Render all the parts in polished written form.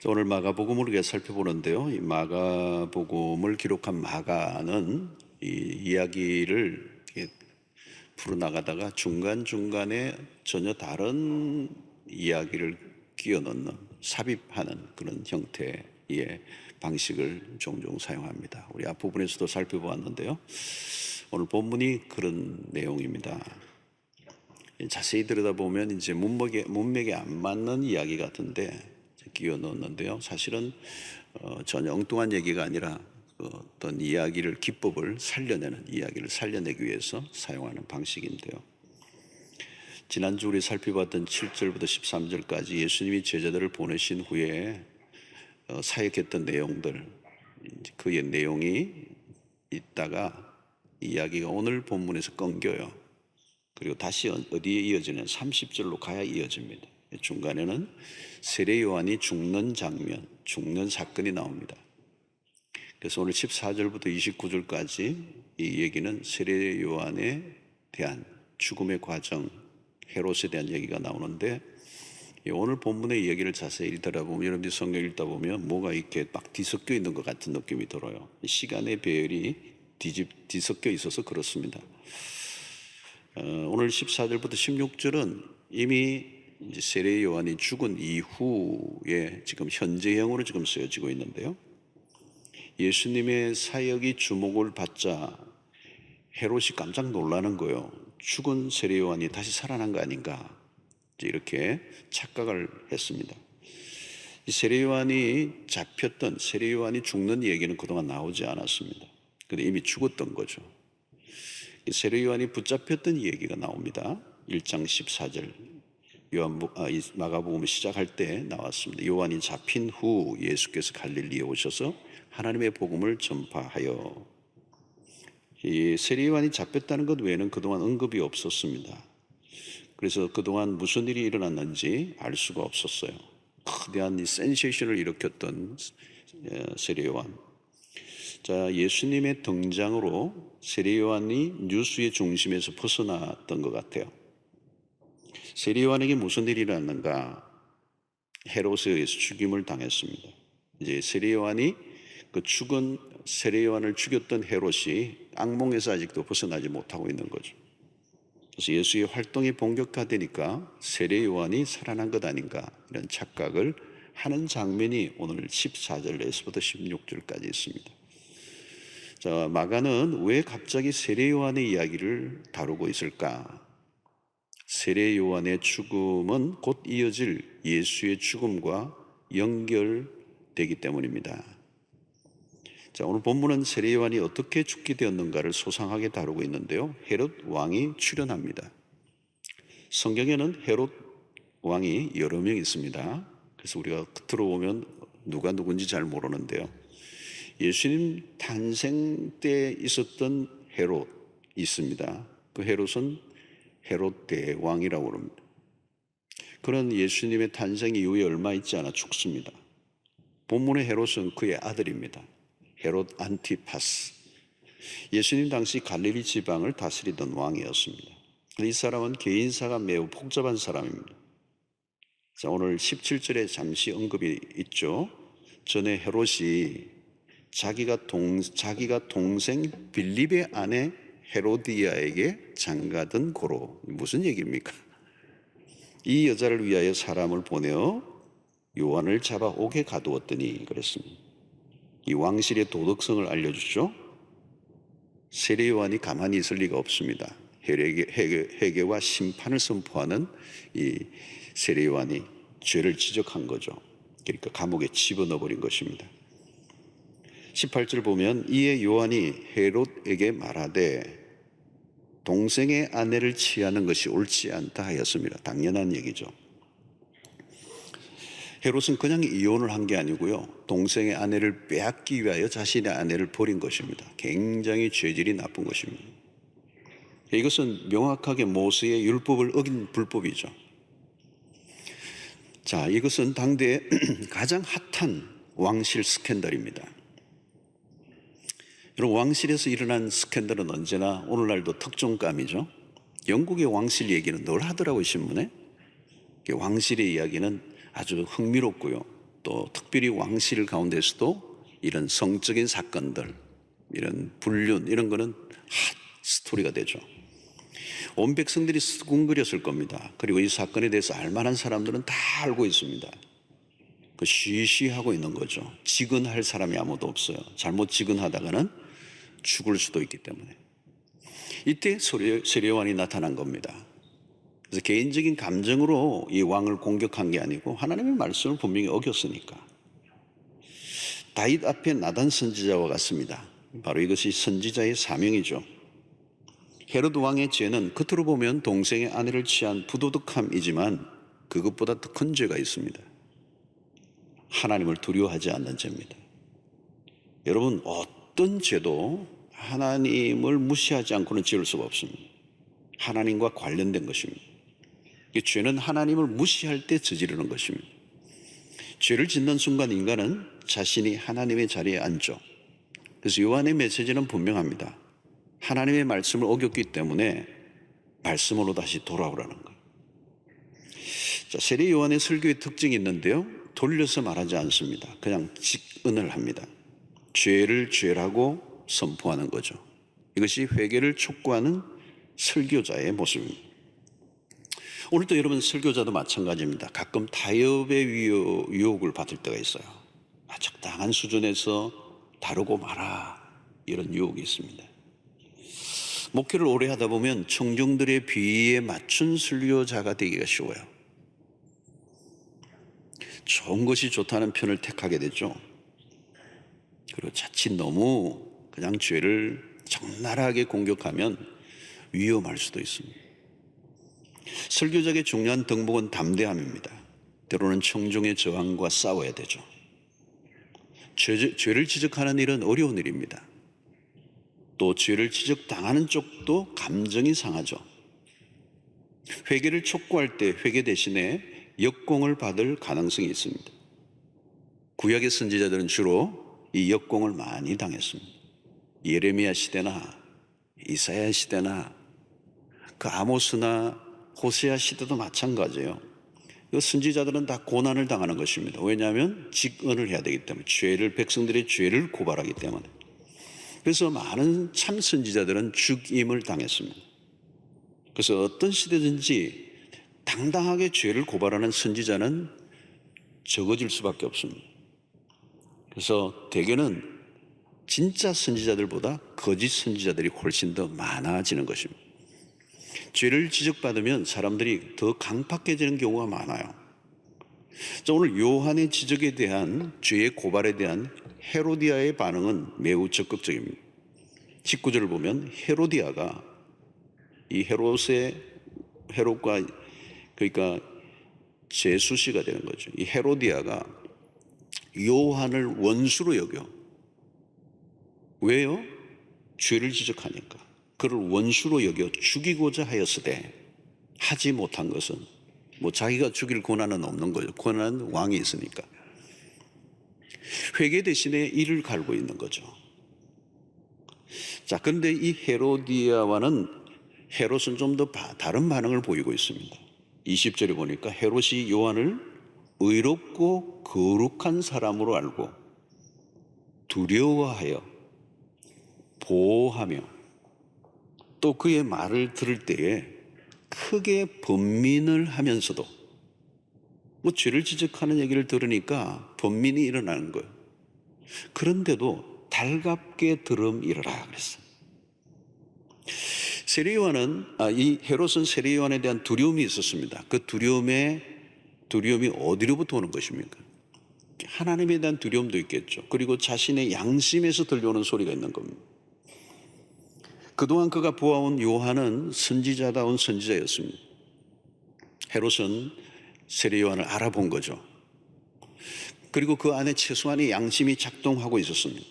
오늘 마가복음을 우리가 살펴보는데요. 이 마가복음을 기록한 마가는 이 이야기를 이렇게 풀어나가다가 중간중간에 전혀 다른 이야기를 끼워 넣는, 삽입하는 그런 형태의 방식을 종종 사용합니다. 우리 앞부분에서도 살펴보았는데요. 오늘 본문이 그런 내용입니다. 자세히 들여다보면 이제 문맥에 안 맞는 이야기 같은데 끼워 넣었는데요. 사실은 전혀 엉뚱한 얘기가 아니라 어떤 이야기를, 기법을 살려내는, 이야기를 살려내기 위해서 사용하는 방식인데요. 지난주 우리 살펴봤던 7절부터 13절까지 예수님이 제자들을 보내신 후에 사역했던 내용들, 그의 내용이 있다가 이야기가 오늘 본문에서 끊겨요. 그리고 다시 어디에 이어지는 30절로 가야 이어집니다. 중간에는 세례 요한이 죽는 장면, 죽는 사건이 나옵니다. 그래서 오늘 14절부터 29절까지 이 얘기는 세례 요한에 대한 죽음의 과정, 헤롯에 대한 얘기가 나오는데, 오늘 본문의 이야기를 자세히 읽다 보면, 여러분들이 성경 읽다 보면 뭐가 이렇게 막 뒤섞여 있는 것 같은 느낌이 들어요. 시간의 배열이 뒤섞여 있어서 그렇습니다. 오늘 14절부터 16절은 이미 이제 세례 요한이 죽은 이후에 지금 현재형으로 지금 쓰여지고 있는데요. 예수님의 사역이 주목을 받자 헤롯이 깜짝 놀라는 거예요. 죽은 세례 요한이 다시 살아난 거 아닌가, 이렇게 착각을 했습니다. 이 세례 요한이 잡혔던, 세례 요한이 죽는 얘기는 그동안 나오지 않았습니다. 근데 이미 죽었던 거죠. 세례 요한이 붙잡혔던 얘기가 나옵니다. 1장 14절 마가복음 시작할 때 나왔습니다. 요한이 잡힌 후 예수께서 갈릴리에 오셔서 하나님의 복음을 전파하여. 이 세례 요한이 잡혔다는 것 외에는 그동안 언급이 없었습니다. 그래서 그동안 무슨 일이 일어났는지 알 수가 없었어요. 거대한 센세이션을 일으켰던 세례 요한. 자, 예수님의 등장으로 세례 요한이 뉴스의 중심에서 벗어났던 것 같아요. 세례 요한에게 무슨 일이 일어났는가? 헤롯에 의해서 죽임을 당했습니다. 이제 세례 요한이 그 죽은 세례 요한을 죽였던 헤롯이 악몽에서 아직도 벗어나지 못하고 있는 거죠. 그래서 예수의 활동이 본격화되니까 세례 요한이 살아난 것 아닌가, 이런 착각을 하는 장면이 오늘 14절에서부터 16절까지 있습니다. 자, 마가는 왜 갑자기 세례 요한의 이야기를 다루고 있을까? 세례 요한의 죽음은 곧 이어질 예수의 죽음과 연결되기 때문입니다. 자, 오늘 본문은 세례 요한이 어떻게 죽게 되었는가를 소상하게 다루고 있는데요. 헤롯 왕이 출연합니다. 성경에는 헤롯 왕이 여러 명 있습니다. 그래서 우리가 끝으로 보면 누가 누군지 잘 모르는데요. 예수님 탄생 때 있었던 헤롯 있습니다. 그 헤롯은 헤롯 대왕이라고 합니다. 그는 예수님의 탄생 이후에 얼마 있지 않아 죽습니다. 본문의 헤롯은 그의 아들입니다. 헤롯 안티파스. 예수님 당시 갈릴리 지방을 다스리던 왕이었습니다. 이 사람은 개인사가 매우 복잡한 사람입니다. 자, 오늘 17절에 잠시 언급이 있죠. 전에 헤롯이 자기가 동생 빌립의 아내 헤로디아에게 장가든 고로. 무슨 얘기입니까? 이 여자를 위하여 사람을 보내어 요한을 잡아 옥에 가두었더니, 그랬습니다. 이 왕실의 도덕성을 알려주죠. 세례 요한이 가만히 있을 리가 없습니다. 회개와 심판을 선포하는 이 세례 요한이 죄를 지적한 거죠. 그러니까 감옥에 집어넣어 버린 것입니다. 18절 보면 이에 요한이 헤롯에게 말하되 동생의 아내를 취하는 것이 옳지 않다 하였습니다. 당연한 얘기죠. 헤롯은 그냥 이혼을 한 게 아니고요, 동생의 아내를 빼앗기 위하여 자신의 아내를 버린 것입니다. 굉장히 죄질이 나쁜 것입니다. 이것은 명확하게 모세의 율법을 어긴 불법이죠. 자, 이것은 당대의 가장 핫한 왕실 스캔들입니다. 여러분, 왕실에서 일어난 스캔들은 언제나 오늘날도 특종감이죠. 영국의 왕실 얘기는 늘 하더라고요, 신문에. 왕실의 이야기는 아주 흥미롭고요, 또 또 특별히 왕실 가운데서도 이런 성적인 사건들, 이런 불륜 이런 거는 핫 스토리가 되죠. 온 백성들이 수군거렸을 겁니다. 그리고 이 사건에 대해서 알만한 사람들은 다 알고 있습니다. 그 쉬쉬하고 있는 거죠. 직언할 사람이 아무도 없어요. 잘못 직언하다가는 죽을 수도 있기 때문에. 이때 세례요한이 나타난 겁니다. 그래서 개인적인 감정으로 이 왕을 공격한 게 아니고 하나님의 말씀을 분명히 어겼으니까. 다윗 앞에 나단 선지자와 같습니다. 바로 이것이 선지자의 사명이죠. 헤로드 왕의 죄는 겉으로 보면 동생의 아내를 취한 부도덕함이지만 그것보다 더 큰 죄가 있습니다. 하나님을 두려워하지 않는 죄입니다. 여러분, 어떤 죄도 하나님을 무시하지 않고는 지을 수가 없습니다. 하나님과 관련된 것입니다. 이 죄는 하나님을 무시할 때 저지르는 것입니다. 죄를 짓는 순간 인간은 자신이 하나님의 자리에 앉죠. 그래서 요한의 메시지는 분명합니다. 하나님의 말씀을 어겼기 때문에 말씀으로 다시 돌아오라는 거예요. 자, 세례 요한의 설교의 특징이 있는데요. 돌려서 말하지 않습니다. 그냥 직언을 합니다. 죄를 죄라고 선포하는 거죠. 이것이 회개를 촉구하는 설교자의 모습입니다. 오늘도 여러분 설교자도 마찬가지입니다. 가끔 타협의 유혹을 받을 때가 있어요. 적당한 수준에서 다루고 마라, 이런 유혹이 있습니다. 목회를 오래 하다 보면 청중들의 비위에 맞춘 설교자가 되기가 쉬워요. 좋은 것이 좋다는 편을 택하게 되죠. 그리고 자칫 너무 그냥 죄를 적나라하게 공격하면 위험할 수도 있습니다. 설교자의 중요한 덕목은 담대함입니다. 때로는 청중의 저항과 싸워야 되죠. 죄를 지적하는 일은 어려운 일입니다. 또 죄를 지적당하는 쪽도 감정이 상하죠. 회개를 촉구할 때 회개 대신에 역공을 받을 가능성이 있습니다. 구약의 선지자들은 주로 이 역공을 많이 당했습니다. 예레미야 시대나 이사야 시대나 그 아모스나 호세아 시대도 마찬가지예요. 이 선지자들은 다 고난을 당하는 것입니다. 왜냐하면 직언을 해야 되기 때문에, 백성들의 죄를 고발하기 때문에. 그래서 많은 참 선지자들은 죽임을 당했습니다. 그래서 어떤 시대든지 당당하게 죄를 고발하는 선지자는 적어질 수밖에 없습니다. 그래서 대개는 진짜 선지자들보다 거짓 선지자들이 훨씬 더 많아지는 것입니다. 죄를 지적받으면 사람들이 더 강팍해지는 경우가 많아요. 자, 오늘 요한의 지적에 대한, 죄의 고발에 대한 헤로디아의 반응은 매우 적극적입니다. 19절을 보면 헤로디아가, 이 헤롯과 그러니까 제수씨가 되는 거죠. 이 헤로디아가 요한을 원수로 여겨. 왜요? 죄를 지적하니까. 그를 원수로 여겨 죽이고자 하였으되 하지 못한 것은, 자기가 죽일 권한은 없는 거죠. 권한은 왕이 있으니까. 회개 대신에 이를 갈고 있는 거죠. 자, 그런데 이 헤롯은 좀 더 다른 반응을 보이고 있습니다. 20절에 보니까 헤롯이 요한을 의롭고 거룩한 사람으로 알고 두려워하여 보호하며 또 그의 말을 들을 때에 크게 번민을 하면서도, 죄를 지적하는 얘기를 들으니까 번민이 일어나는 거예요. 그런데도 달갑게 들음이러라 그랬어요. 이 헤롯은 세례 요한에 대한 두려움이 있었습니다. 그 두려움이 어디로부터 오는 것입니까? 하나님에 대한 두려움도 있겠죠. 그리고 자신의 양심에서 들려오는 소리가 있는 겁니다. 그동안 그가 보아온 요한은 선지자다운 선지자였습니다. 헤롯은 세례 요한을 알아본 거죠. 그리고 그 안에 최소한의 양심이 작동하고 있었습니다.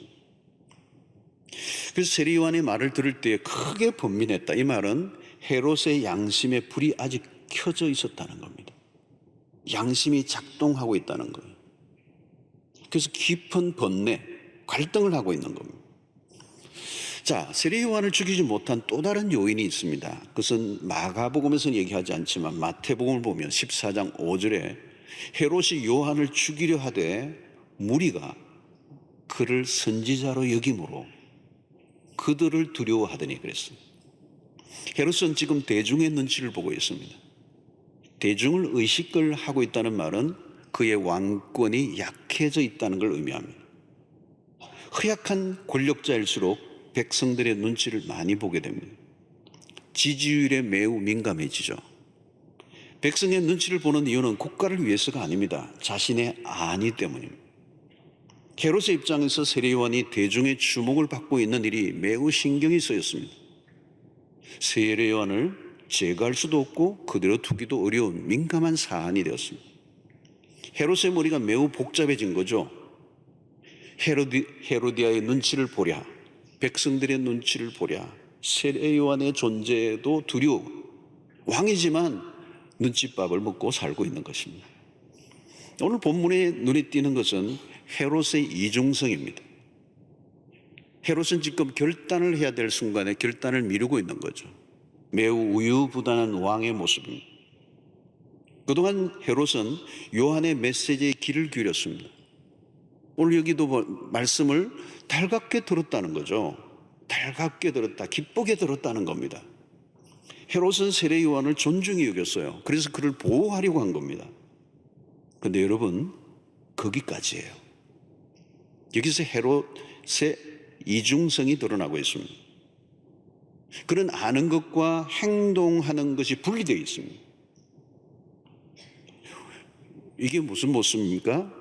그래서 세례 요한의 말을 들을 때 크게 번민했다. 이 말은 헤롯의 양심의 불이 아직 켜져 있었다는 겁니다. 양심이 작동하고 있다는 거예요. 그래서 깊은 번뇌, 갈등을 하고 있는 겁니다. 자, 세례 요한을 죽이지 못한 또 다른 요인이 있습니다. 그것은 마가복음에서는 얘기하지 않지만 마태복음을 보면 14장 5절에 헤롯이 요한을 죽이려 하되 무리가 그를 선지자로 여김으로 그들을 두려워하더니 그랬습니다. 헤롯은 지금 대중의 눈치를 보고 있습니다. 대중을 의식을 하고 있다는 말은 그의 왕권이 약해져 있다는 걸 의미합니다. 허약한 권력자일수록 백성들의 눈치를 많이 보게 됩니다. 지지율에 매우 민감해지죠. 백성의 눈치를 보는 이유는 국가를 위해서가 아닙니다. 자신의 안위 때문입니다. 헤롯의 입장에서 세례요한이 대중의 주목을 받고 있는 일이 매우 신경이 쓰였습니다. 세례요한을 제거할 수도 없고 그대로 두기도 어려운 민감한 사안이 되었습니다. 헤롯의 머리가 매우 복잡해진 거죠. 헤로디아의 눈치를 보랴, 백성들의 눈치를 보랴, 세례요한의 존재도 두려워. 왕이지만 눈칫밥을 먹고 살고 있는 것입니다. 오늘 본문에 눈에 띄는 것은 헤롯의 이중성입니다. 헤롯은 지금 결단을 해야 될 순간에 결단을 미루고 있는 거죠. 매우 우유부단한 왕의 모습입니다. 그동안 헤롯은 요한의 메시지에 귀를 기울였습니다. 오늘 여기도 말씀을 달갑게 들었다는 거죠. 달갑게 들었다, 기쁘게 들었다는 겁니다. 헤롯은 세례 요한을 존중히 여겼어요. 그래서 그를 보호하려고 한 겁니다. 그런데 여러분, 거기까지예요. 여기서 헤롯의 이중성이 드러나고 있습니다. 그는 아는 것과 행동하는 것이 분리되어 있습니다. 이게 무슨 모습입니까?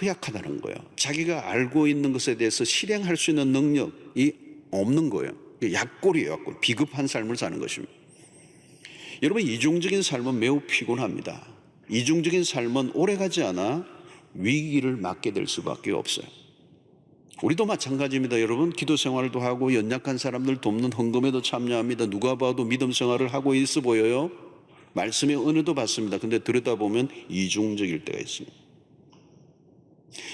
허약하다는 거예요. 자기가 알고 있는 것에 대해서 실행할 수 있는 능력이 없는 거예요. 약골이에요, 약골. 비급한 삶을 사는 것입니다. 여러분, 이중적인 삶은 매우 피곤합니다. 이중적인 삶은 오래가지 않아 위기를 맞게 될 수밖에 없어요. 우리도 마찬가지입니다. 여러분, 기도 생활도 하고 연약한 사람들 돕는 헌금에도 참여합니다. 누가 봐도 믿음 생활을 하고 있어 보여요. 말씀의 은혜도 받습니다. 근데 들여다보면 이중적일 때가 있습니다.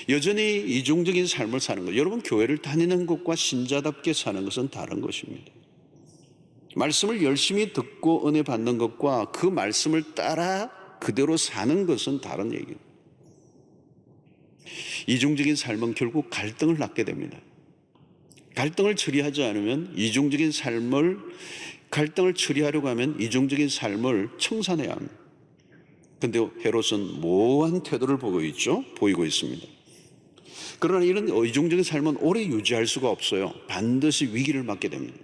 여전히 이중적인 삶을 사는 것, 여러분, 교회를 다니는 것과 신자답게 사는 것은 다른 것입니다. 말씀을 열심히 듣고 은혜 받는 것과 그 말씀을 따라 그대로 사는 것은 다른 얘기입니다. 이중적인 삶은 결국 갈등을 낳게 됩니다. 갈등을 처리하지 않으면 갈등을 처리하려고 하면 이중적인 삶을 청산해야 합니다. 그런데 헤롯은 모호한 태도를 보이고 있습니다. 그러나 이런 이중적인 삶은 오래 유지할 수가 없어요. 반드시 위기를 맞게 됩니다.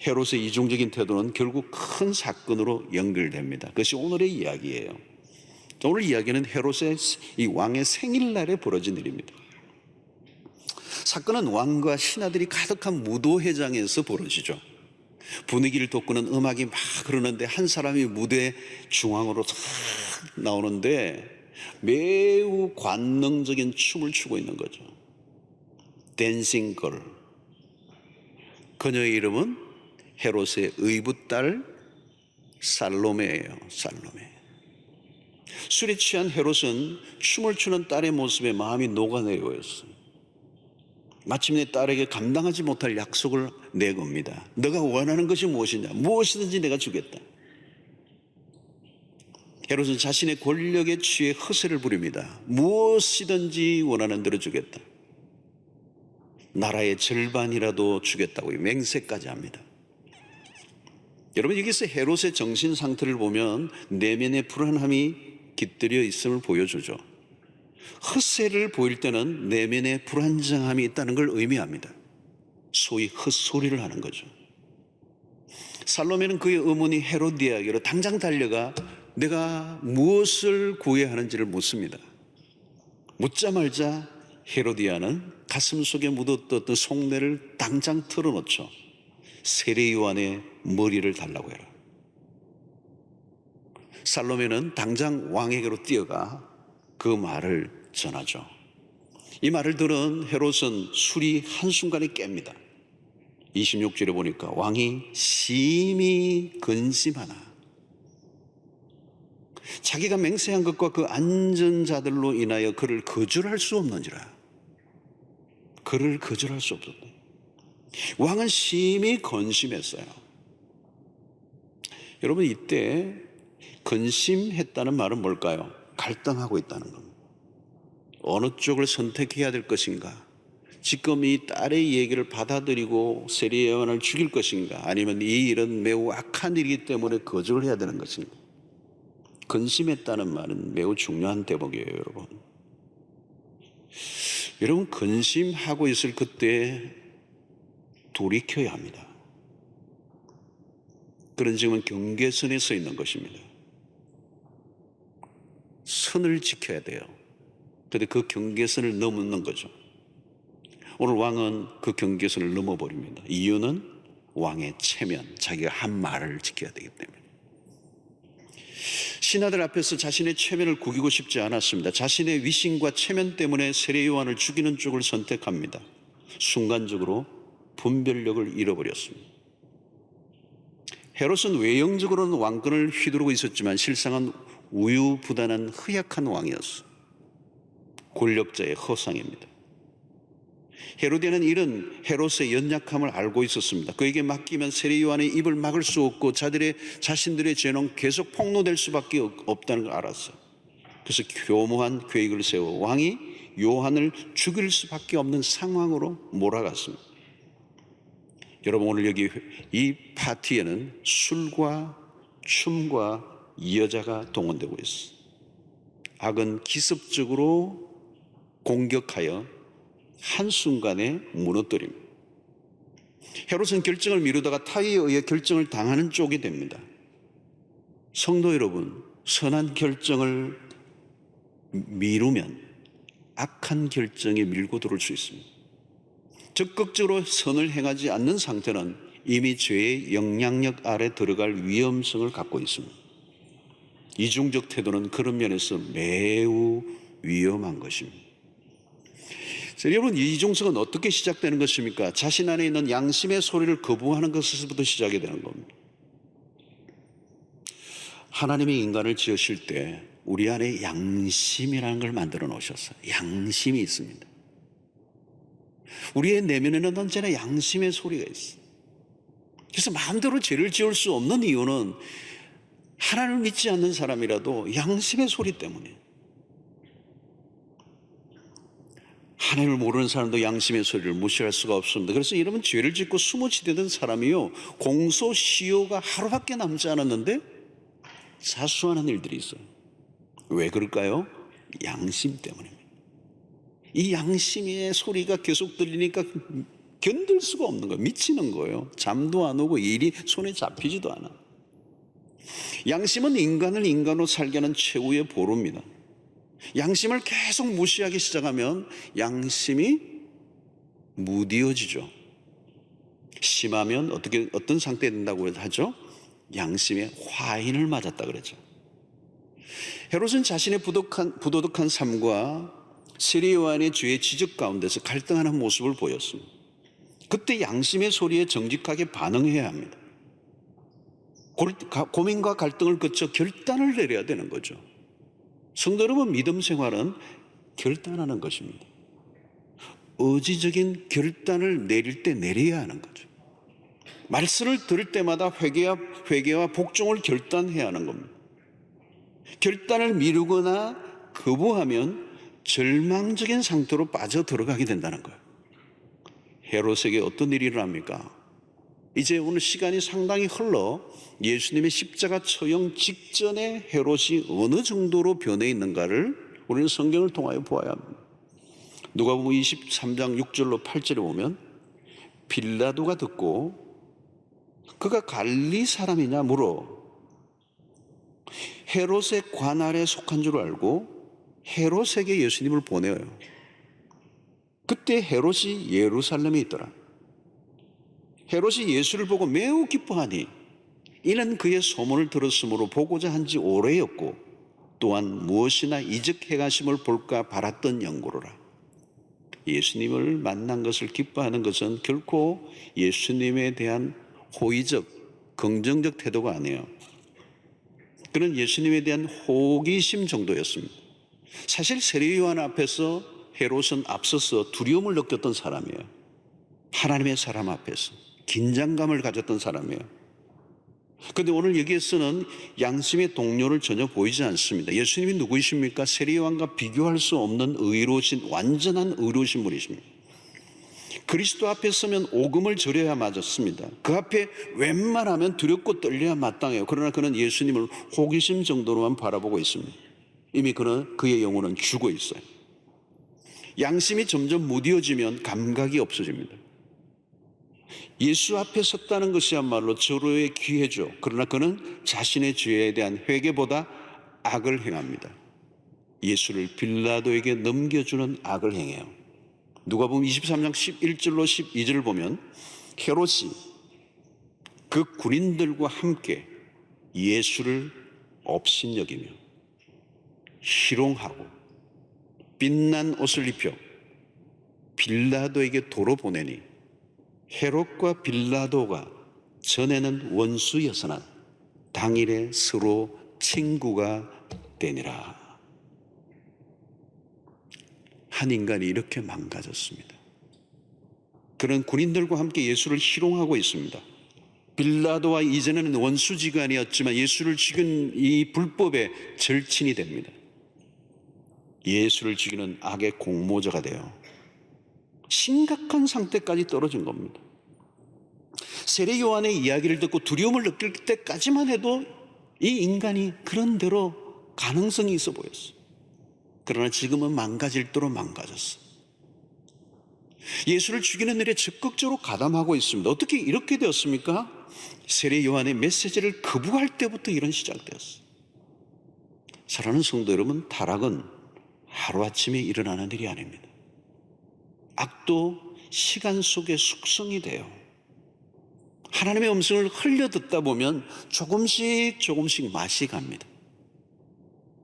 헤롯의 이중적인 태도는 결국 큰 사건으로 연결됩니다. 그것이 오늘의 이야기예요. 오늘 이야기는 헤롯의 이 왕의 생일날에 벌어진 일입니다. 사건은 왕과 신하들이 가득한 무도회장에서 벌어지죠. 분위기를 돋구는 음악이 막 흐르는데 한 사람이 무대 중앙으로 탁 나오는데 매우 관능적인 춤을 추고 있는 거죠. 댄싱 걸. 그녀의 이름은 헤롯의 의붓딸 살로메예요. 살로메. 술에 취한 헤롯은 춤을 추는 딸의 모습에 마음이 녹아내려였어요. 마침내 딸에게 감당하지 못할 약속을 내겁니다. 너가 원하는 것이 무엇이냐? 무엇이든지 내가 주겠다. 헤롯은 자신의 권력에 취해 허세를 부립니다. 무엇이든지 원하는 대로 주겠다. 나라의 절반이라도 주겠다고 맹세까지 합니다. 여러분, 여기서 헤롯의 정신 상태를 보면 내면의 불안함이 깃들여 있음을 보여주죠. 헛세를 보일 때는 내면의 불안정함이 있다는 걸 의미합니다. 소위 헛소리를 하는 거죠. 살로메는 그의 어머니 헤로디아에게로 당장 달려가 내가 무엇을 구해야 하는지를 묻습니다. 묻자마자 헤로디아는 가슴 속에 묻었던 속내를 당장 털어놓죠. 세례 요한의 머리를 달라고 해라. 살로메는 당장 왕에게로 뛰어가 그 말을 전하죠. 이 말을 들은 헤롯은 술이 한순간에 깹니다. 26절에 보니까 왕이 심히 근심하나 자기가 맹세한 것과 그 안전자들로 인하여 그를 거절할 수 없는지라. 그를 거절할 수 없었다. 왕은 심히 근심했어요. 여러분, 이때 근심했다는 말은 뭘까요? 갈등하고 있다는 겁니다. 어느 쪽을 선택해야 될 것인가? 지금 이 딸의 얘기를 받아들이고 세리 요한을 죽일 것인가? 아니면 이 일은 매우 악한 일이기 때문에 거절을 해야 되는 것인가? 근심했다는 말은 매우 중요한 대목이에요, 여러분. 여러분, 근심하고 있을 그때 돌이켜야 합니다. 그런 지금은 경계선에 서 있는 것입니다. 선을 지켜야 돼요. 그런데 그 경계선을 넘는 거죠. 오늘 왕은 그 경계선을 넘어버립니다. 이유는 왕의 체면, 자기가 한 말을 지켜야 되기 때문에. 신하들 앞에서 자신의 체면을 구기고 싶지 않았습니다. 자신의 위신과 체면 때문에 세례 요한을 죽이는 쪽을 선택합니다. 순간적으로 분별력을 잃어버렸습니다. 헤롯은 외형적으로는 왕권을 휘두르고 있었지만 실상은 우유부단한 허약한 왕이었어요. 권력자의 허상입니다. 헤로디아는 이런 헤롯의 연약함을 알고 있었습니다. 그에게 맡기면 세례 요한의 입을 막을 수 없고 자신들의 죄는 계속 폭로될 수밖에 없다는 걸 알았어요. 그래서 교묘한 계획을 세워 왕이 요한을 죽일 수밖에 없는 상황으로 몰아갔습니다. 여러분, 오늘 여기 이 파티에는 술과 춤과 여자가 동원되고 있어요. 악은 기습적으로 공격하여 한순간에 무너뜨립니다. 헤롯은 결정을 미루다가 타의에 의해 결정을 당하는 쪽이 됩니다. 성도 여러분, 선한 결정을 미루면 악한 결정에 밀고 들어올 수 있습니다. 적극적으로 선을 행하지 않는 상태는 이미 죄의 영향력 아래 들어갈 위험성을 갖고 있습니다. 이중적 태도는 그런 면에서 매우 위험한 것입니다. 여러분, 이중성은 어떻게 시작되는 것입니까? 자신 안에 있는 양심의 소리를 거부하는 것에서부터 시작이 되는 겁니다. 하나님이 인간을 지으실 때 우리 안에 양심이라는 걸 만들어 놓으셨어요. 양심이 있습니다. 우리의 내면에는 언제나 양심의 소리가 있어요. 그래서 마음대로 죄를 지을 수 없는 이유는 하나님을 믿지 않는 사람이라도 양심의 소리 때문에. 하나님을 모르는 사람도 양심의 소리를 무시할 수가 없습니다. 그래서 여러분, 죄를 짓고 숨어지던 사람이요, 공소시효가 하루밖에 남지 않았는데 자수하는 일들이 있어요. 왜 그럴까요? 양심 때문입니다. 이 양심의 소리가 계속 들리니까 견딜 수가 없는 거예요. 미치는 거예요. 잠도 안 오고 일이 손에 잡히지도 않아. 양심은 인간을 인간으로 살게 하는 최후의 보루입니다. 양심을 계속 무시하기 시작하면 양심이 무디어지죠. 심하면 어떤 상태에 된다고 하죠? 양심의 화인을 맞았다 그랬죠. 헤롯은 자신의 부도덕한 삶과 세례 요한의 죄의 지적 가운데서 갈등하는 모습을 보였습니다. 그때 양심의 소리에 정직하게 반응해야 합니다. 고민과 갈등을 거쳐 결단을 내려야 되는 거죠. 성도 여러분, 믿음 생활은 결단하는 것입니다. 의지적인 결단을 내릴 때 내려야 하는 거죠. 말씀을 들을 때마다 회개와 복종을 결단해야 하는 겁니다. 결단을 미루거나 거부하면 절망적인 상태로 빠져 들어가게 된다는 거예요. 헤롯에게 어떤 일이 일어납니까? 이제 오늘 시간이 상당히 흘러 예수님의 십자가 처형 직전에 헤롯이 어느 정도로 변해 있는가를 우리는 성경을 통하여 보아야 합니다. 누가복음 23장 6절로 8절에 보면 빌라도가 듣고 그가 갈릴리 사람이냐 물어 헤롯의 관할에 속한 줄 알고 헤롯에게 예수님을 보내요. 그때 헤롯이 예루살렘에 있더라. 헤롯이 예수를 보고 매우 기뻐하니 이는 그의 소문을 들었으므로 보고자 한 지 오래였고 또한 무엇이나 이적 행하심을 볼까 바랐던 연고로라. 예수님을 만난 것을 기뻐하는 것은 결코 예수님에 대한 호의적, 긍정적 태도가 아니에요. 그는 예수님에 대한 호기심 정도였습니다. 사실 세례 요한 앞에서 헤롯은 앞서서 두려움을 느꼈던 사람이에요. 하나님의 사람 앞에서 긴장감을 가졌던 사람이에요. 그런데 오늘 여기에서는 양심의 동료를 전혀 보이지 않습니다. 예수님이 누구이십니까? 세례요한과 비교할 수 없는 의로우신, 완전한 의로우신 분이십니다. 그리스도 앞에 서면 오금을 절여야 맞았습니다. 그 앞에 웬만하면 두렵고 떨려야 마땅해요. 그러나 그는 예수님을 호기심 정도로만 바라보고 있습니다. 이미 그의 영혼은 죽어 있어요. 양심이 점점 무뎌지면 감각이 없어집니다. 예수 앞에 섰다는 것이야말로 절호의 기회죠. 그러나 그는 자신의 죄에 대한 회개보다 악을 행합니다. 예수를 빌라도에게 넘겨주는 악을 행해요. 누가복음 23장 11절로 12절을 보면 헤롯이 그 군인들과 함께 예수를 업신여기며 희롱하고 빛난 옷을 입혀 빌라도에게 도로 보내니 헤롯과 빌라도가 전에는 원수였으나 당일에 서로 친구가 되니라. 한 인간이 이렇게 망가졌습니다. 그런 군인들과 함께 예수를 희롱하고 있습니다. 빌라도와 이전에는 원수지간이었지만 예수를 죽인 이 불법의 절친이 됩니다. 예수를 죽이는 악의 공모자가 돼요. 심각한 상태까지 떨어진 겁니다. 세례 요한의 이야기를 듣고 두려움을 느낄 때까지만 해도 이 인간이 그런 대로 가능성이 있어 보였어요. 그러나 지금은 망가질 대로 망가졌어요. 예수를 죽이는 일에 적극적으로 가담하고 있습니다. 어떻게 이렇게 되었습니까? 세례 요한의 메시지를 거부할 때부터 이런 시작되었어요. 사랑하는 성도 여러분, 타락은 하루아침에 일어나는 일이 아닙니다. 악도 시간 속에 숙성이 돼요. 하나님의 음성을 흘려 듣다 보면 조금씩 맛이 갑니다.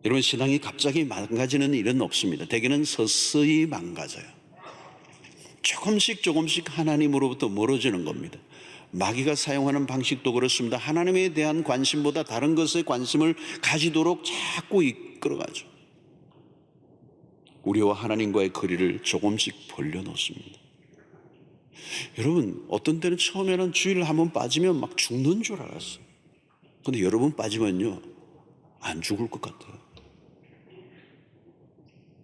여러분, 신앙이 갑자기 망가지는 일은 없습니다. 대개는 서서히 망가져요. 조금씩 하나님으로부터 멀어지는 겁니다. 마귀가 사용하는 방식도 그렇습니다. 하나님에 대한 관심보다 다른 것에 관심을 가지도록 자꾸 이끌어가죠. 우리와 하나님과의 거리를 조금씩 벌려놓습니다. 여러분, 어떤 때는 처음에는 주일 한번 빠지면 막 죽는 줄 알았어요. 근데 여러 번 빠지면요, 안 죽을 것 같아요.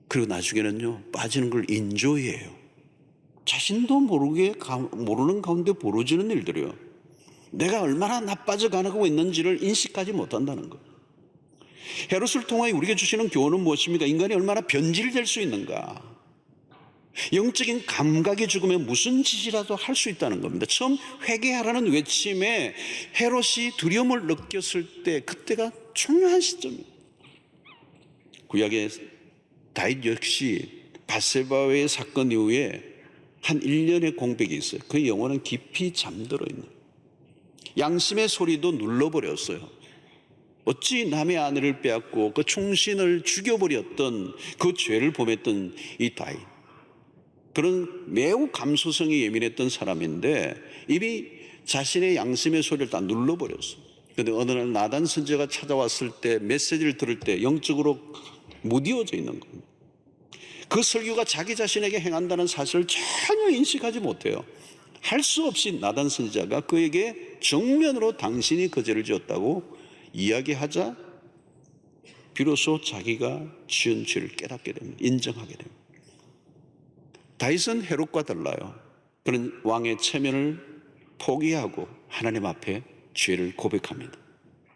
그리고 나중에는요, 빠지는 걸 인조해요. 자신도 모르는 가운데 벌어지는 일들이요. 내가 얼마나 나빠져가고 있는지를 인식하지 못한다는 것. 헤롯을 통하여 우리에게 주시는 교훈은 무엇입니까? 인간이 얼마나 변질될 수 있는가. 영적인 감각이 죽으면 무슨 짓이라도 할 수 있다는 겁니다. 처음 회개하라는 외침에 헤롯이 두려움을 느꼈을 때, 그때가 중요한 시점입니다. 구약의 다윗 역시 밧세바의 사건 이후에 한 1년의 공백이 있어요. 그 영혼은 깊이 잠들어 있는, 양심의 소리도 눌러버렸어요. 어찌 남의 아내를 빼앗고 그 충신을 죽여버렸던 그 죄를 범했던 이 다윗, 그런 매우 감수성이 예민했던 사람인데 이미 자신의 양심의 소리를 다 눌러버렸어요. 그런데 어느 날 나단 선지자가 찾아왔을 때, 메시지를 들을 때 영적으로 무디워져 있는 겁니다. 그 설교가 자기 자신에게 행한다는 사실을 전혀 인식하지 못해요. 할 수 없이 나단 선지자가 그에게 정면으로 당신이 그 죄를 지었다고 이야기하자 비로소 자기가 지은 죄를 깨닫게 됩니다. 인정하게 됩니다. 다윗은 헤롯과 달라요. 그는 왕의 체면을 포기하고 하나님 앞에 죄를 고백합니다.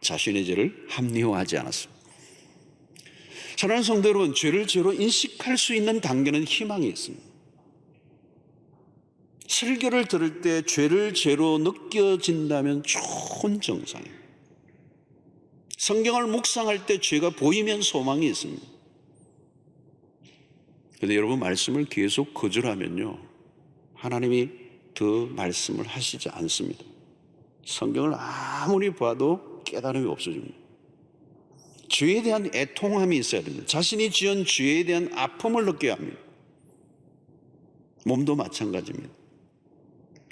자신의 죄를 합리화하지 않았습니다. 사랑하는 성도 여러분, 죄를 죄로 인식할 수 있는 단계는 희망이 있습니다. 설교를 들을 때 죄를 죄로 느껴진다면 좋은 정상입니다. 성경을 묵상할 때 죄가 보이면 소망이 있습니다. 그런데 여러분, 말씀을 계속 거절하면요, 하나님이 더 말씀을 하시지 않습니다. 성경을 아무리 봐도 깨달음이 없어집니다. 죄에 대한 애통함이 있어야 됩니다. 자신이 지은 죄에 대한 아픔을 느껴야 합니다. 몸도 마찬가지입니다.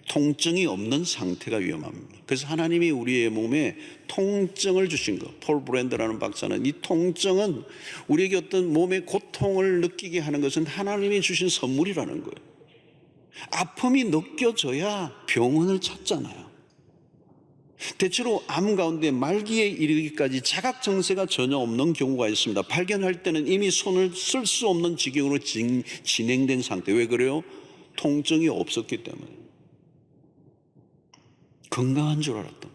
통증이 없는 상태가 위험합니다. 그래서 하나님이 우리의 몸에 통증을 주신 것, 폴 브랜드라는 박사는 이 통증은 우리에게 어떤 몸의 고통을 느끼게 하는 것은 하나님이 주신 선물이라는 거예요. 아픔이 느껴져야 병원을 찾잖아요. 대체로 암 가운데 말기에 이르기까지 자각 증세가 전혀 없는 경우가 있습니다. 발견할 때는 이미 손을 쓸 수 없는 지경으로 진행된 상태. 왜 그래요? 통증이 없었기 때문에. 건강한 줄 알았던 거예요.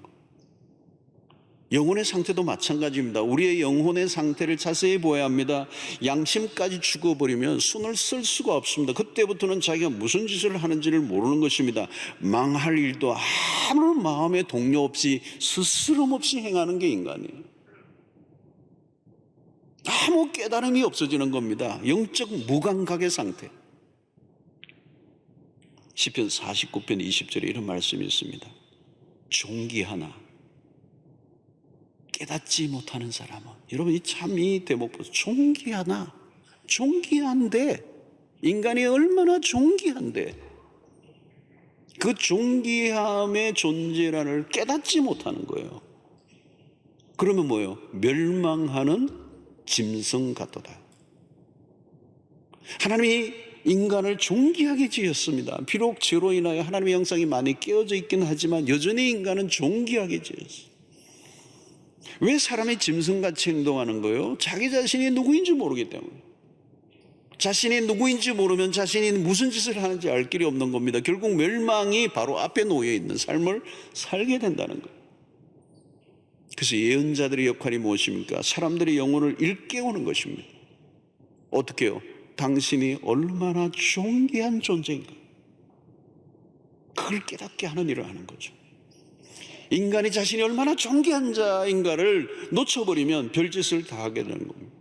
영혼의 상태도 마찬가지입니다. 우리의 영혼의 상태를 자세히 보아야 합니다. 양심까지 죽어버리면 손을 쓸 수가 없습니다. 그때부터는 자기가 무슨 짓을 하는지를 모르는 것입니다. 망할 일도 아무런 마음의 동요 없이 스스럼 없이 행하는 게 인간이에요. 아무 깨달음이 없어지는 겁니다. 영적 무감각의 상태. 시편 49편 20절에 이런 말씀이 있습니다. 존귀하나 깨닫지 못하는 사람은, 여러분 이 대목 보세요. 존귀하나, 존귀한데, 인간이 얼마나 존귀한데 그 존귀함의 존재란을 깨닫지 못하는 거예요. 그러면 뭐예요? 멸망하는 짐승 같도다. 하나님이 인간을 존귀하게 지었습니다. 비록 죄로 인하여 하나님의 형상이 많이 깨어져 있긴 하지만 여전히 인간은 존귀하게 지었어요. 왜 사람이 짐승같이 행동하는 거예요? 자기 자신이 누구인지 모르기 때문에. 자신이 누구인지 모르면 자신이 무슨 짓을 하는지 알 길이 없는 겁니다. 결국 멸망이 바로 앞에 놓여 있는 삶을 살게 된다는 거예요. 그래서 예언자들의 역할이 무엇입니까? 사람들의 영혼을 일깨우는 것입니다. 어떻게 해요? 당신이 얼마나 존귀한 존재인가, 그걸 깨닫게 하는 일을 하는 거죠. 인간이 자신이 얼마나 존귀한 자인가를 놓쳐버리면 별짓을 다 하게 되는 겁니다.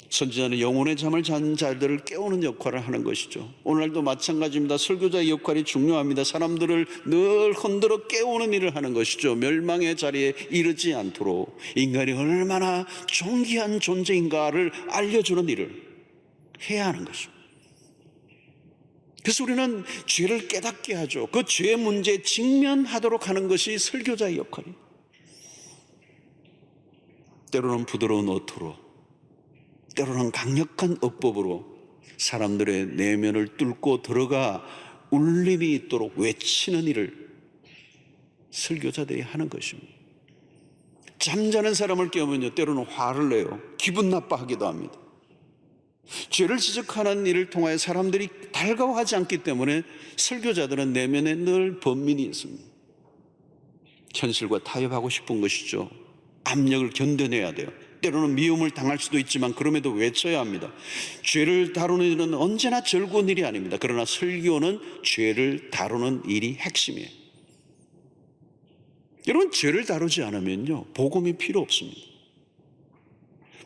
선지자는 영혼의 잠을 잔 자들을 깨우는 역할을 하는 것이죠. 오늘날도 마찬가지입니다. 설교자의 역할이 중요합니다. 사람들을 늘 흔들어 깨우는 일을 하는 것이죠. 멸망의 자리에 이르지 않도록 인간이 얼마나 존귀한 존재인가를 알려주는 일을 해야 하는 것입니다. 그래서 우리는 죄를 깨닫게 하죠. 그 죄의 문제에 직면하도록 하는 것이 설교자의 역할이에요. 때로는 부드러운 어투로, 때로는 강력한 어법으로 사람들의 내면을 뚫고 들어가 울림이 있도록 외치는 일을 설교자들이 하는 것입니다. 잠자는 사람을 깨우면요, 때로는 화를 내요. 기분 나빠하기도 합니다. 죄를 지적하는 일을 통하여 사람들이 달가워하지 않기 때문에 설교자들은 내면에 늘 번민이 있습니다. 현실과 타협하고 싶은 것이죠. 압력을 견뎌내야 돼요. 때로는 미움을 당할 수도 있지만 그럼에도 외쳐야 합니다. 죄를 다루는 일은 언제나 즐거운 일이 아닙니다. 그러나 설교는 죄를 다루는 일이 핵심이에요. 여러분, 죄를 다루지 않으면요, 복음이 필요 없습니다.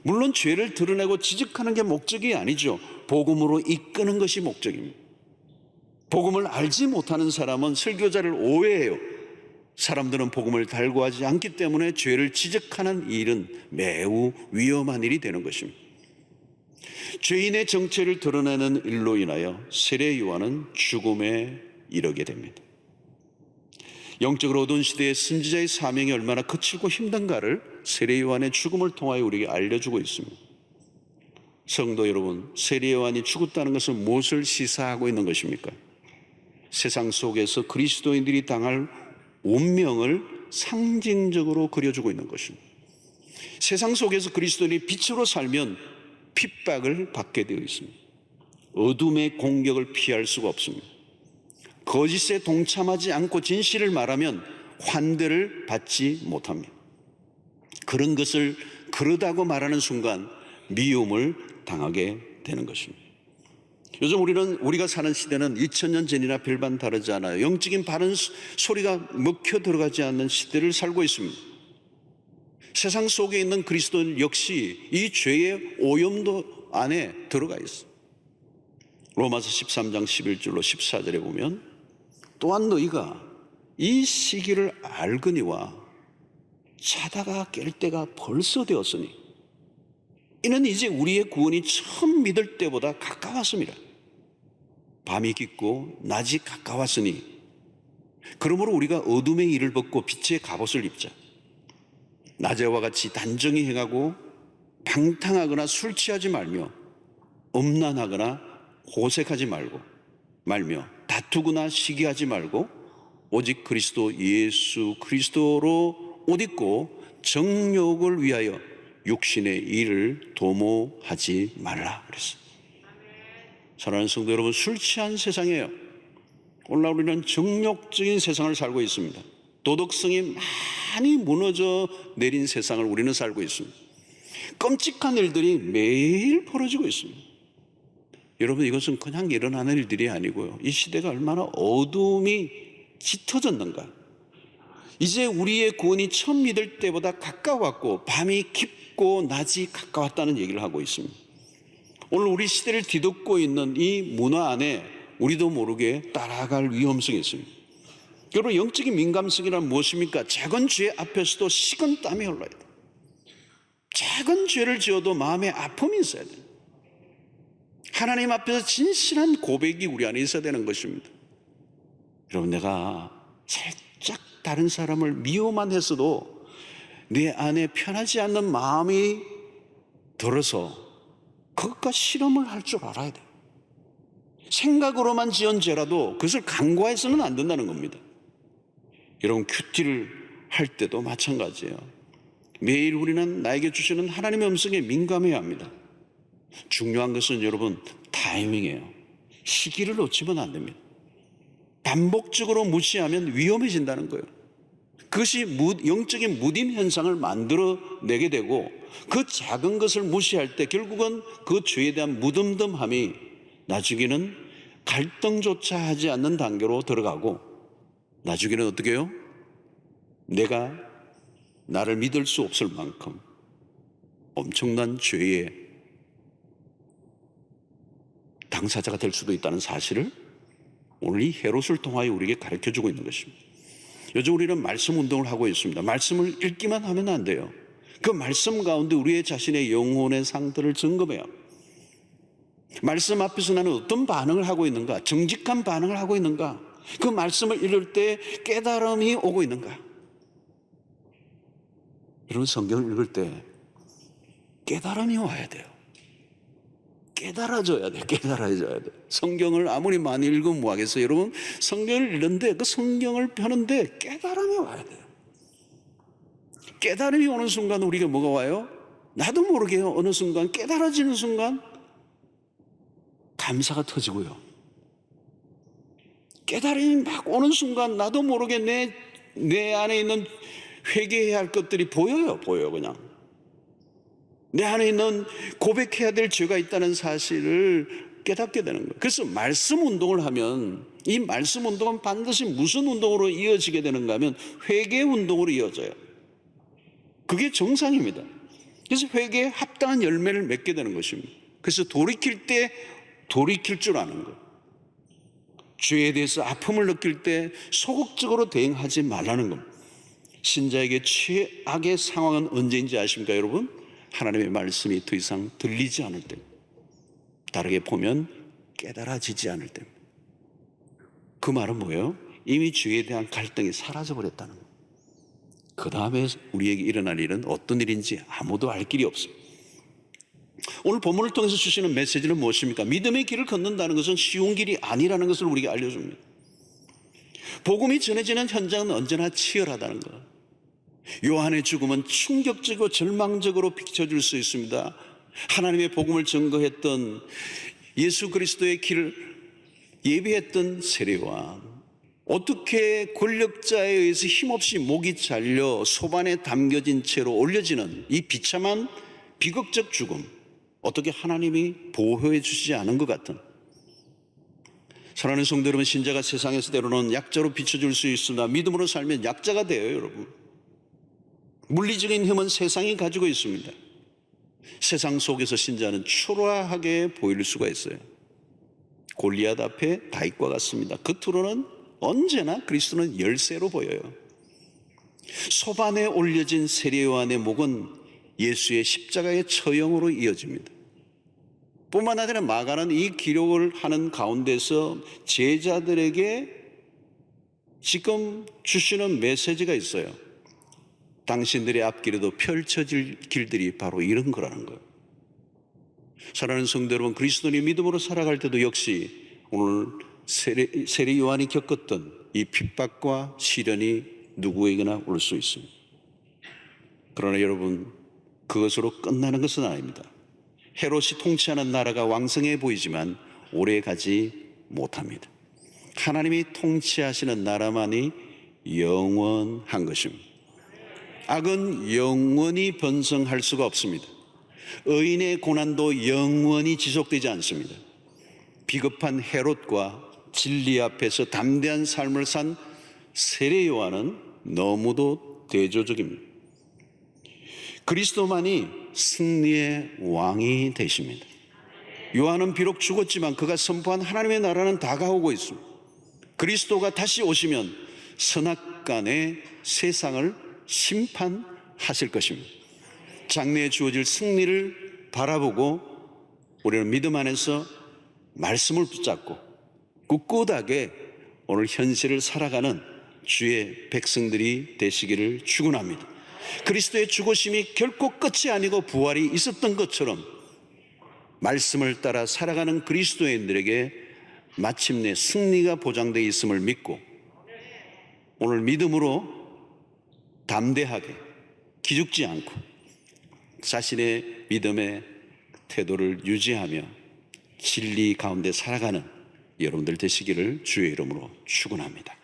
물론 죄를 드러내고 지적하는 게 목적이 아니죠. 복음으로 이끄는 것이 목적입니다. 복음을 알지 못하는 사람은 설교자를 오해해요. 사람들은 복음을 달구하지 않기 때문에 죄를 지적하는 일은 매우 위험한 일이 되는 것입니다. 죄인의 정체를 드러내는 일로 인하여 세례 요한은 죽음에 이르게 됩니다. 영적으로 어두운 시대의 선지자의 사명이 얼마나 거칠고 힘든가를 세례 요한의 죽음을 통하여 우리에게 알려주고 있습니다. 성도 여러분, 세례 요한이 죽었다는 것은 무엇을 시사하고 있는 것입니까? 세상 속에서 그리스도인들이 당할 운명을 상징적으로 그려주고 있는 것입니다. 세상 속에서 그리스도인이 빛으로 살면 핍박을 받게 되어 있습니다. 어둠의 공격을 피할 수가 없습니다. 거짓에 동참하지 않고 진실을 말하면 환대를 받지 못합니다. 그런 것을 그러다고 말하는 순간 미움을 당하게 되는 것입니다. 요즘 우리가 사는 시대는 2000년 전이나 별반 다르지 않아요. 영적인 바른 소리가 먹혀 들어가지 않는 시대를 살고 있습니다. 세상 속에 있는 그리스도인 역시 이 죄의 오염도 안에 들어가 있어요. 로마서 13장 11절로 14절에 보면, 또한 너희가 이 시기를 알거니와 자다가 깰 때가 벌써 되었으니 이는 이제 우리의 구원이 처음 믿을 때보다 가까웠습니다. 밤이 깊고 낮이 가까웠으니 그러므로 우리가 어둠의 일을 벗고 빛의 갑옷을 입자. 낮에와 같이 단정히 행하고 방탕하거나 술 취하지 말며 음란하거나 호색하지 말며 다투거나 시기하지 말고 오직 그리스도 예수 그리스도로 옷 입고 정욕을 위하여 육신의 일을 도모하지 말라 그랬어요. 사랑하는 성도 여러분, 술 취한 세상이에요. 오늘날 우리는 정욕적인 세상을 살고 있습니다. 도덕성이 많이 무너져 내린 세상을 우리는 살고 있습니다. 끔찍한 일들이 매일 벌어지고 있습니다. 여러분, 이것은 그냥 일어나는 일들이 아니고요, 이 시대가 얼마나 어둠이 짙어졌는가. 이제 우리의 구원이 처음 믿을 때보다 가까웠고 밤이 깊고 낮이 가까웠다는 얘기를 하고 있습니다. 오늘 우리 시대를 뒤덮고 있는 이 문화 안에 우리도 모르게 따라갈 위험성이 있습니다. 여러분, 영적인 민감성이란 무엇입니까? 작은 죄 앞에서도 식은 땀이 흘러야 돼요. 작은 죄를 지어도 마음에 아픔이 있어야 돼요. 하나님 앞에서 진실한 고백이 우리 안에 있어야 되는 것입니다. 여러분, 내가 살짝 다른 사람을 미워만 했어도 내 안에 편하지 않는 마음이 들어서 그것과 실험을 할 줄 알아야 돼요. 생각으로만 지은 죄라도 그것을 간과해서는 안 된다는 겁니다. 여러분, 큐티를 할 때도 마찬가지예요. 매일 우리는 나에게 주시는 하나님의 음성에 민감해야 합니다. 중요한 것은 여러분, 타이밍이에요. 시기를 놓치면 안 됩니다. 반복적으로 무시하면 위험해진다는 거예요. 그것이 영적인 무딤 현상을 만들어내게 되고, 그 작은 것을 무시할 때 결국은 그 죄에 대한 무덤덤함이 나중에는 갈등조차 하지 않는 단계로 들어가고, 나중에는 어떻게 해요? 내가 나를 믿을 수 없을 만큼 엄청난 죄의 당사자가 될 수도 있다는 사실을 오늘 이 헤롯을 통하여 우리에게 가르쳐주고 있는 것입니다. 요즘 우리는 말씀 운동을 하고 있습니다. 말씀을 읽기만 하면 안 돼요. 그 말씀 가운데 우리의 자신의 영혼의 상태를 점검해야 합니다. 말씀 앞에서 나는 어떤 반응을 하고 있는가? 정직한 반응을 하고 있는가? 그 말씀을 읽을 때 깨달음이 오고 있는가? 여러분, 성경을 읽을 때 깨달음이 와야 돼요. 깨달아져야 돼요. 깨달아져야 돼요. 성경을 아무리 많이 읽으면 뭐하겠어요? 여러분, 성경을 읽는데 그 성경을 펴는데 깨달음이 와야 돼요. 깨달음이 오는 순간 우리가 뭐가 와요? 나도 모르게 어느 순간 깨달아지는 순간 감사가 터지고요. 깨달음이 막 오는 순간 나도 모르게 내 안에 있는 회개해야 할 것들이 보여요. 그냥 내 안에 있는 고백해야 될 죄가 있다는 사실을 깨닫게 되는 거예요. 그래서 말씀 운동을 하면 이 말씀 운동은 반드시 무슨 운동으로 이어지게 되는가 하면 회개 운동으로 이어져요. 그게 정상입니다. 그래서 회개에 합당한 열매를 맺게 되는 것입니다. 그래서 돌이킬 때 돌이킬 줄 아는 것, 죄에 대해서 아픔을 느낄 때 소극적으로 대응하지 말라는 겁니다. 신자에게 최악의 상황은 언제인지 아십니까 여러분? 하나님의 말씀이 더 이상 들리지 않을 때, 다르게 보면 깨달아지지 않을 때. 그 말은 뭐예요? 이미 죄에 대한 갈등이 사라져버렸다는 거예요. 그 다음에 우리에게 일어날 일은 어떤 일인지 아무도 알 길이 없어요. 오늘 본문을 통해서 주시는 메시지는 무엇입니까? 믿음의 길을 걷는다는 것은 쉬운 길이 아니라는 것을 우리에게 알려줍니다. 복음이 전해지는 현장은 언제나 치열하다는 것. 요한의 죽음은 충격적이고 절망적으로 비춰줄 수 있습니다. 하나님의 복음을 증거했던 예수 그리스도의 길을 예비했던 세례요한, 어떻게 권력자에 의해서 힘없이 목이 잘려 소반에 담겨진 채로 올려지는 이 비참한 비극적 죽음, 어떻게 하나님이 보호해 주시지 않은 것 같은. 사랑하는 성도 여러분, 신자가 세상에서 때로는 약자로 비춰줄 수 있으나 믿음으로 살면 약자가 돼요. 여러분, 물리적인 힘은 세상이 가지고 있습니다. 세상 속에서 신자는 초라하게 보일 수가 있어요. 골리앗 앞에 다윗과 같습니다. 겉으로는 언제나 그리스도는 열쇠로 보여요. 소반에 올려진 세례요한의 목은 예수의 십자가의 처형으로 이어집니다. 뿐만 아니라 마가는 이 기록을 하는 가운데서 제자들에게 지금 주시는 메시지가 있어요. 당신들의 앞길에도 펼쳐질 길들이 바로 이런 거라는 거예요. 사랑하는 성도 여러분, 그리스도인이 믿음으로 살아갈 때도 역시 오늘 세례 요한이 겪었던 이 핍박과 시련이 누구에게나 올 수 있습니다. 그러나 여러분, 그것으로 끝나는 것은 아닙니다. 헤롯이 통치하는 나라가 왕성해 보이지만 오래 가지 못합니다. 하나님이 통치하시는 나라만이 영원한 것입니다. 악은 영원히 번성할 수가 없습니다. 의인의 고난도 영원히 지속되지 않습니다. 비겁한 헤롯과 진리 앞에서 담대한 삶을 산 세례 요한은 너무도 대조적입니다. 그리스도만이 승리의 왕이 되십니다. 요한은 비록 죽었지만 그가 선포한 하나님의 나라는 다가오고 있습니다. 그리스도가 다시 오시면 선악간의 세상을 심판하실 것입니다. 장래에 주어질 승리를 바라보고 우리는 믿음 안에서 말씀을 붙잡고 꿋꿋하게 오늘 현실을 살아가는 주의 백성들이 되시기를 축원합니다. 그리스도의 죽으심이 결코 끝이 아니고 부활이 있었던 것처럼 말씀을 따라 살아가는 그리스도인들에게 마침내 승리가 보장되어 있음을 믿고 오늘 믿음으로 담대하게 기죽지 않고 자신의 믿음의 태도를 유지하며 진리 가운데 살아가는 여러분들 되시기를 주의 이름으로 축원합니다.